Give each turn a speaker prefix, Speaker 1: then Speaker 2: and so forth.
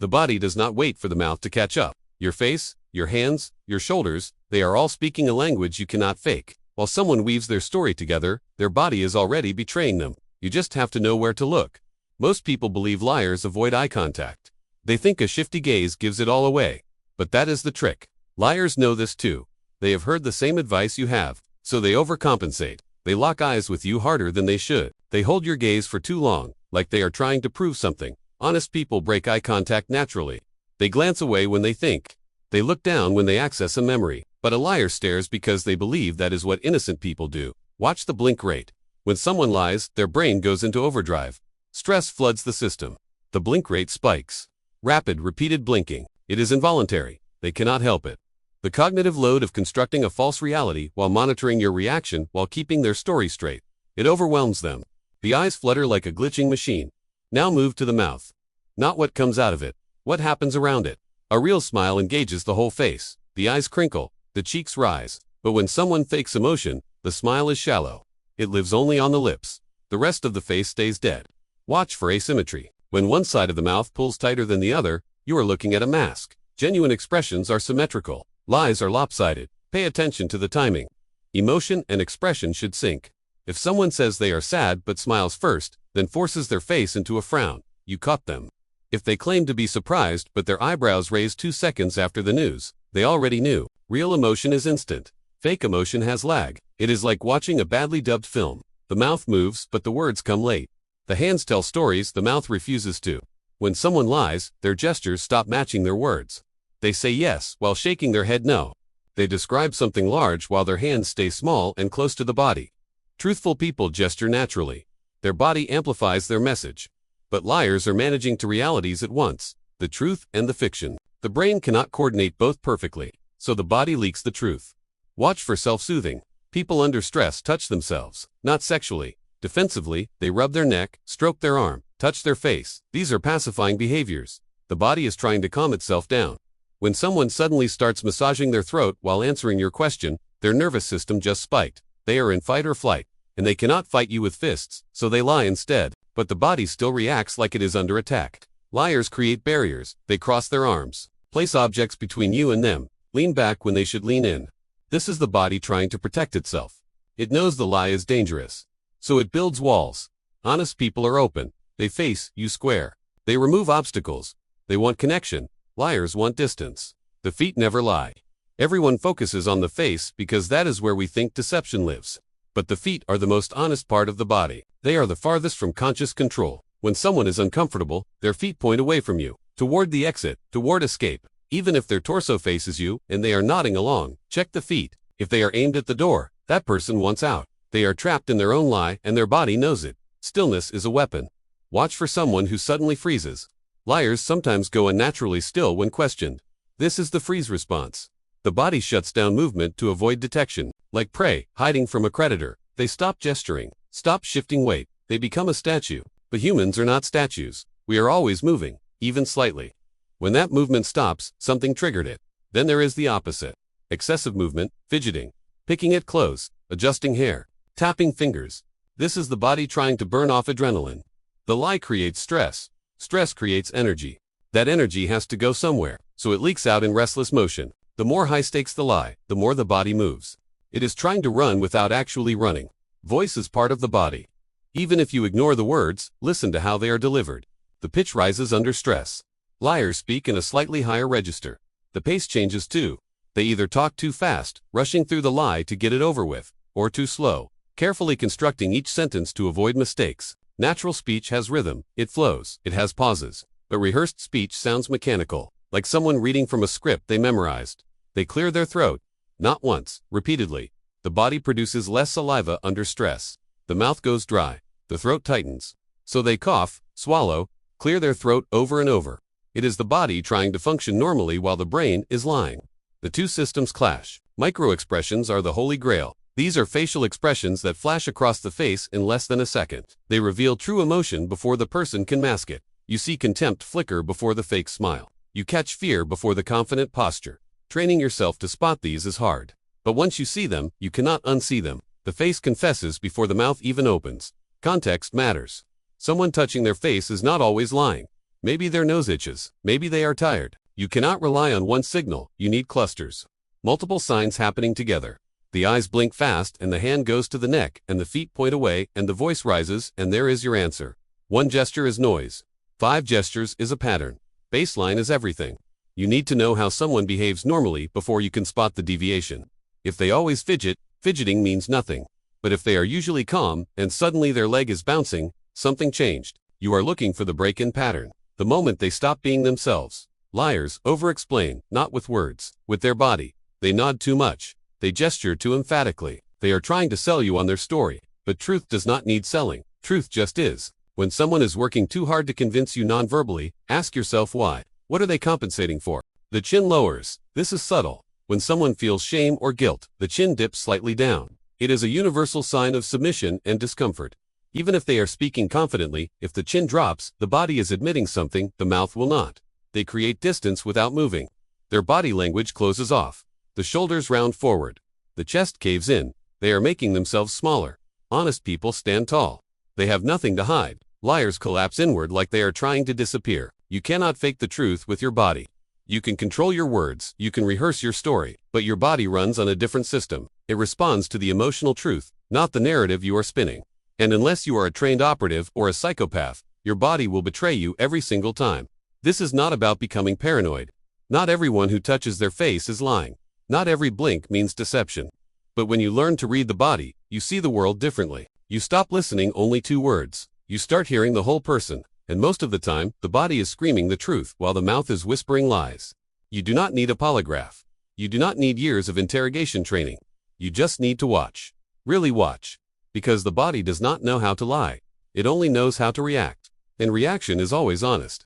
Speaker 1: The body does not wait for the mouth to catch up. Your face, your hands, your shoulders, they are all speaking a language you cannot fake. While someone weaves their story together, their body is already betraying them. You just have to know where to look. Most people believe liars avoid eye contact. They think a shifty gaze gives it all away. But that is the trick. Liars know this too. They have heard the same advice you have, so they overcompensate. They lock eyes with you harder than they should. They hold your gaze for too long, like they are trying to prove something. Honest people break eye contact naturally. They glance away when they think. They look down when they access a memory. But a liar stares because they believe that is what innocent people do. Watch the blink rate. When someone lies, their brain goes into overdrive. Stress floods the system. The blink rate spikes. Rapid, repeated blinking. It is involuntary. They cannot help it. The cognitive load of constructing a false reality while monitoring your reaction while keeping their story straight. It overwhelms them. The eyes flutter like a glitching machine. Now move to the mouth. Not what comes out of it. What happens around it. A real smile engages the whole face. The eyes crinkle. The cheeks rise. But when someone fakes emotion, the smile is shallow. It lives only on the lips. The rest of the face stays dead. Watch for asymmetry. When one side of the mouth pulls tighter than the other, you are looking at a mask. Genuine expressions are symmetrical. Lies are lopsided. Pay attention to the timing. Emotion and expression should sync. If someone says they are sad but smiles first, then forces their face into a frown, you caught them. If they claim to be surprised but their eyebrows raise 2 seconds after the news, they already knew. Real emotion is instant. Fake emotion has lag. It is like watching a badly dubbed film. The mouth moves, but the words come late. The hands tell stories the mouth refuses to. When someone lies, their gestures stop matching their words. They say yes while shaking their head no. They describe something large while their hands stay small and close to the body. Truthful people gesture naturally. Their body amplifies their message. But liars are managing two realities at once, the truth and the fiction. The brain cannot coordinate both perfectly, so the body leaks the truth. Watch for self-soothing. People under stress touch themselves, not sexually. Defensively, they rub their neck, stroke their arm, touch their face. These are pacifying behaviors. The body is trying to calm itself down. When someone suddenly starts massaging their throat while answering your question, their nervous system just spiked. They are in fight or flight, and they cannot fight you with fists, so they lie instead. But the body still reacts like it is under attack. Liars create barriers. They cross their arms, place objects between you and them, lean back when they should lean in. This is the body trying to protect itself. It knows the lie is dangerous, so it builds walls. Honest people are open. They face you square. They remove obstacles. They want connection. Liars want distance. The feet never lie. Everyone focuses on the face because that is where we think deception lives. But the feet are the most honest part of the body. They are the farthest from conscious control. When someone is uncomfortable, their feet point away from you, toward the exit, toward escape. Even if their torso faces you and they are nodding along, check the feet. If they are aimed at the door, that person wants out. They are trapped in their own lie and their body knows it. Stillness is a weapon. Watch for someone who suddenly freezes. Liars sometimes go unnaturally still when questioned. This is the freeze response. The body shuts down movement to avoid detection. Like prey, hiding from a predator. They stop gesturing, stop shifting weight. They become a statue. But humans are not statues. We are always moving, even slightly. When that movement stops, something triggered it. Then there is the opposite. Excessive movement, fidgeting, picking at clothes, adjusting hair, tapping fingers. This is the body trying to burn off adrenaline. The lie creates stress. Stress creates energy. That energy has to go somewhere, so it leaks out in restless motion. The more high stakes the lie, the more the body moves. It is trying to run without actually running. Voice is part of the body. Even if you ignore the words, listen to how they are delivered. The pitch rises under stress. Liars speak in a slightly higher register. The pace changes too. They either talk too fast, rushing through the lie to get it over with, or too slow, carefully constructing each sentence to avoid mistakes. Natural speech has rhythm, it flows, it has pauses. But rehearsed speech sounds mechanical, like someone reading from a script they memorized. They clear their throat. Not once, repeatedly. The body produces less saliva under stress. The mouth goes dry. The throat tightens. So they cough, swallow, clear their throat over and over. It is the body trying to function normally while the brain is lying. The two systems clash. Microexpressions are the holy grail. These are facial expressions that flash across the face in less than a second. They reveal true emotion before the person can mask it. You see contempt flicker before the fake smile. You catch fear before the confident posture. Training yourself to spot these is hard. But once you see them, you cannot unsee them. The face confesses before the mouth even opens. Context matters. Someone touching their face is not always lying. Maybe their nose itches. Maybe they are tired. You cannot rely on one signal. You need clusters. Multiple signs happening together. The eyes blink fast and the hand goes to the neck and the feet point away and the voice rises and there is your answer. One gesture is noise. 5 gestures is a pattern. Baseline is everything. You need to know how someone behaves normally before you can spot the deviation. If they always fidget, fidgeting means nothing. But if they are usually calm and suddenly their leg is bouncing, something changed. You are looking for the break-in pattern. The moment they stop being themselves. Liars over-explain, not with words, with their body. They nod too much. They gesture too emphatically. They are trying to sell you on their story. But truth does not need selling. Truth just is. When someone is working too hard to convince you non-verbally, ask yourself why. What are they compensating for? The chin lowers. This is subtle. When someone feels shame or guilt, the chin dips slightly down. It is a universal sign of submission and discomfort. Even if they are speaking confidently, if the chin drops, the body is admitting something, the mouth will not. They create distance without moving. Their body language closes off. The shoulders round forward. The chest caves in. They are making themselves smaller. Honest people stand tall. They have nothing to hide. Liars collapse inward like they are trying to disappear. You cannot fake the truth with your body. You can control your words, you can rehearse your story, but your body runs on a different system. It responds to the emotional truth, not the narrative you are spinning. And unless you are a trained operative or a psychopath, your body will betray you every single time. This is not about becoming paranoid. Not everyone who touches their face is lying. Not every blink means deception. But when you learn to read the body, you see the world differently. You stop listening only 2 words. You start hearing the whole person. And most of the time, the body is screaming the truth while the mouth is whispering lies. You do not need a polygraph. You do not need years of interrogation training. You just need to watch. Really watch. Because the body does not know how to lie. It only knows how to react. And reaction is always honest.